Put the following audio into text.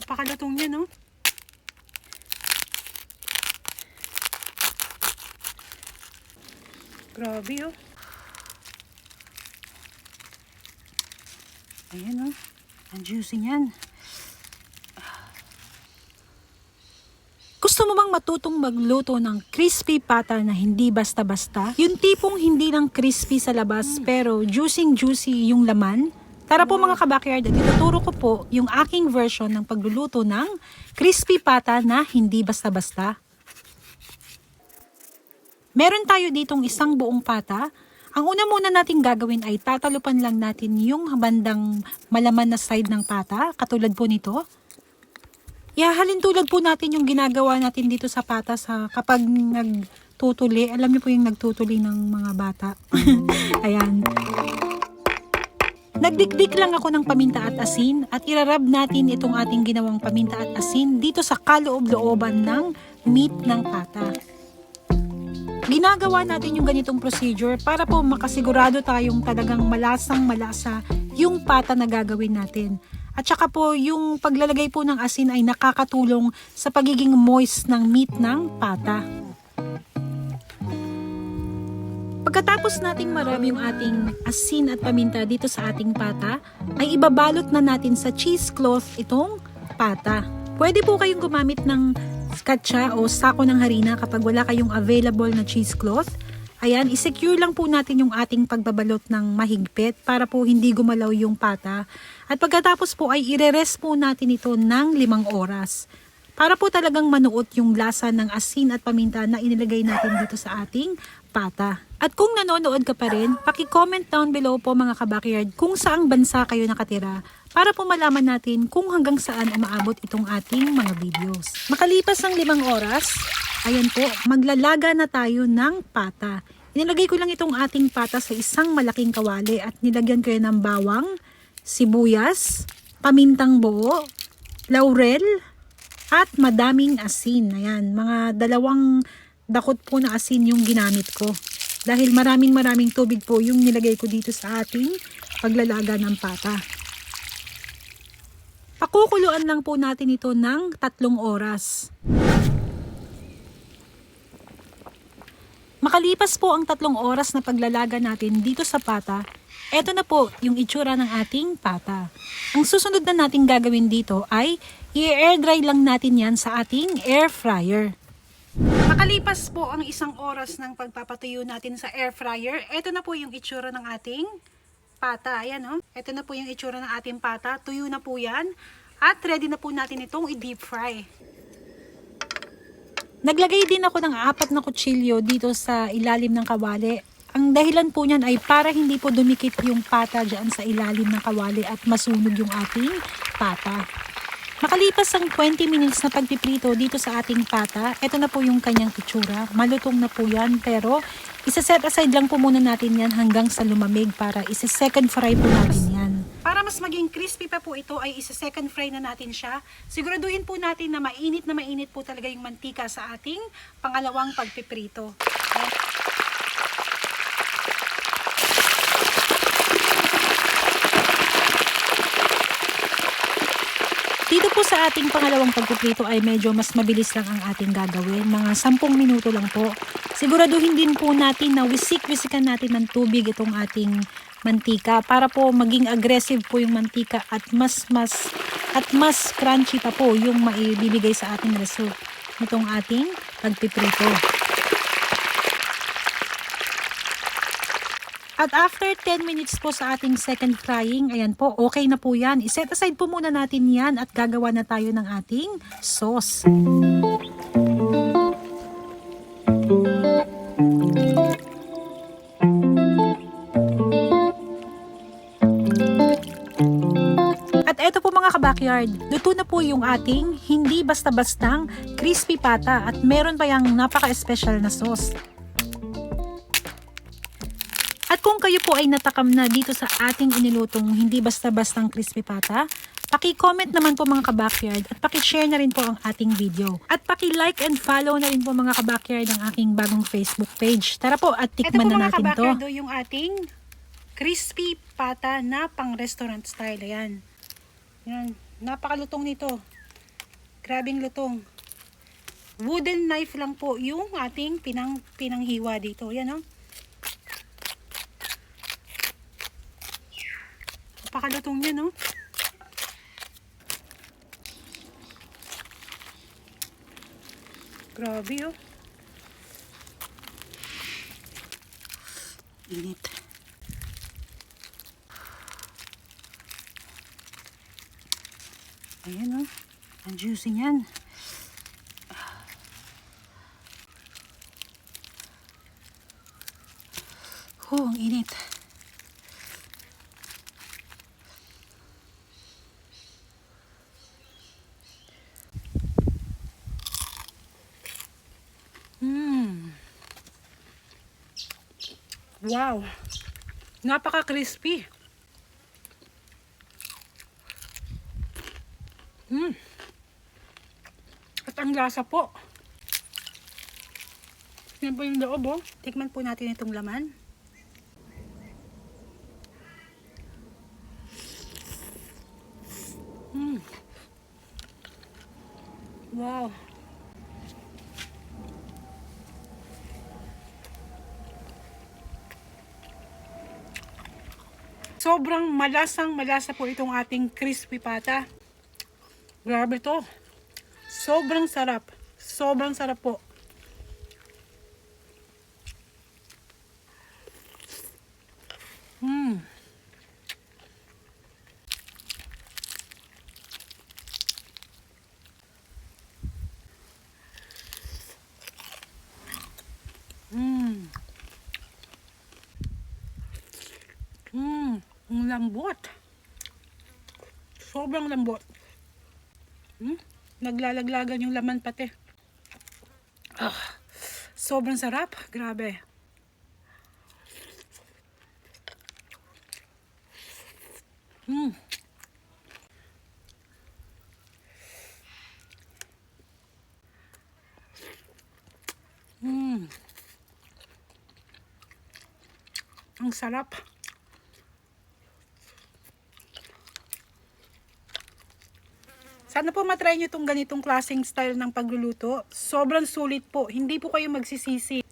Napakalutong niya, no? Grabe, oh. Ayan, oh. Ang juicy niyan. Gusto mo bang matutong magluto ng crispy pata na hindi basta-basta? Yung tipong hindi lang crispy sa labas pero juicy yung laman? Tara po mga kabakyard, at ituturo ko po yung aking version ng pagluluto ng crispy pata na hindi basta-basta. Meron tayo ditong isang buong pata. Ang una muna natin gagawin ay tatalupan lang natin yung bandang malaman na side ng pata, katulad po nito. Halin tulad po natin yung ginagawa natin dito sa pata kapag nagtutuli. Alam niyo po yung nagtutuli ng mga bata. Ayan. Nagdikdik lang ako ng paminta at asin at irarab natin itong ating ginawang paminta at asin dito sa kaloob-looban ng meat ng pata. Ginagawa natin yung ganitong procedure para po makasigurado tayong talagang malasang-malasa yung pata na gagawin natin. At saka po yung paglalagay po ng asin ay nakakatulong sa pagiging moist ng meat ng pata. Pagkatapos nating marami yung ating asin at paminta dito sa ating pata, ay ibabalot na natin sa cheesecloth itong pata. Pwede po kayong gumamit ng skatsa o sako ng harina kapag wala kayong available na cheesecloth. Ayan, isecure lang po natin yung ating pagbabalot ng mahigpit para po hindi gumalaw yung pata. At pagkatapos po ay ire-rest po natin ito ng 5 oras. Para po talagang manuot yung lasa ng asin at paminta na inilagay natin dito sa ating pata. At kung nanonood ka pa rin, paki-comment down below po mga kabakyard kung saang bansa kayo nakatira para po malaman natin kung hanggang saan umaabot itong ating mga videos. Makalipas ang 5 oras, ayan po, maglalaga na tayo ng pata. Inilagay ko lang itong ating pata sa isang malaking kawali at nilagyan ko yan ng bawang, sibuyas, pamintang buo, laurel, at madaming asin. Ayan, mga 2 dakot po na asin yung ginamit ko. Dahil maraming tubig po yung nilagay ko dito sa ating paglalaga ng pata. Pakukuluan lang po natin ito ng 3 oras. Makalipas po ang 3 oras na paglalaga natin dito sa pata, eto na po yung itsura ng ating pata. Ang susunod na nating gagawin dito ay i-air dry lang natin yan sa ating air fryer. Makalipas po ang 1 oras ng pagpapatuyo natin sa air fryer, eto na po yung itsura ng ating pata. Ayan, oh. Eto na po yung itsura ng ating pata. Tuyo na po yan. At ready na po natin itong i-deep fry. Naglagay din ako ng 4 na kutsilyo dito sa ilalim ng kawali. Ang dahilan po niyan ay para hindi po dumikit yung pata dyan sa ilalim ng kawali at masunog yung ating pata. Makalipas ang 20 minutes na pagpiprito dito sa ating pata, ito na po yung kanyang itsura. Malutong na po yan, pero isa-set aside lang po muna natin yan hanggang sa lumamig para isa-second fry po natin yan. Para mas maging crispy pa po ito ay isa-second fry na natin siya. Siguraduhin po natin na mainit po talaga yung mantika sa ating pangalawang pagpiprito. Dito po sa ating pangalawang pagpiprito ay medyo mas mabilis lang ang ating gagawin. Mga 10 minuto lang po. Siguraduhin din po natin na wisik-wisikan natin ng tubig itong ating mantika para po maging aggressive po yung mantika at mas crunchy pa po yung maibibigay sa ating result nitong ating pagpiprito. At after 10 minutes po sa ating second frying, ayan po, okay na po yan. I-set aside po muna natin yan at gagawa na tayo ng ating sauce. At eto po mga kabakyard, luto na po yung ating hindi basta-bastang crispy pata at meron pa yung napaka-special na sauce. At kung kayo po ay natakam na dito sa ating inilutong hindi basta-bastang crispy pata, paki-comment naman po mga kabakyard at paki-share na rin po ang ating video. At paki-like and follow na rin po mga kabakyard ang aking bagong Facebook page. Tara po at tikman na natin to. Ito po mga kabakyard, yung ating crispy pata na pang restaurant style. Ayan. Yan. Napakalutong nito. Grabing lutong. Wooden knife lang po yung ating pinanghiwa dito. Yan o. Napakalutong yan o. Grabe o. Init. Ayan o. Ang juicy niyan. Oh, ang init. Wow. Napaka-crispy. At ang lasa po. Yan po yung loob oh. Tikman po natin itong laman. Wow. Sobrang malasa po itong ating crispy pata. Grabe to. Sobrang sarap. Sobrang sarap po. Ang lambot. Sobrang lambot. Naglalaglagan yung laman pati. Sobrang sarap. Grabe. Ang sarap. Sana po matry nyo itong ganitong klaseng style ng pagluluto. Sobrang sulit po. Hindi po kayo magsisisi.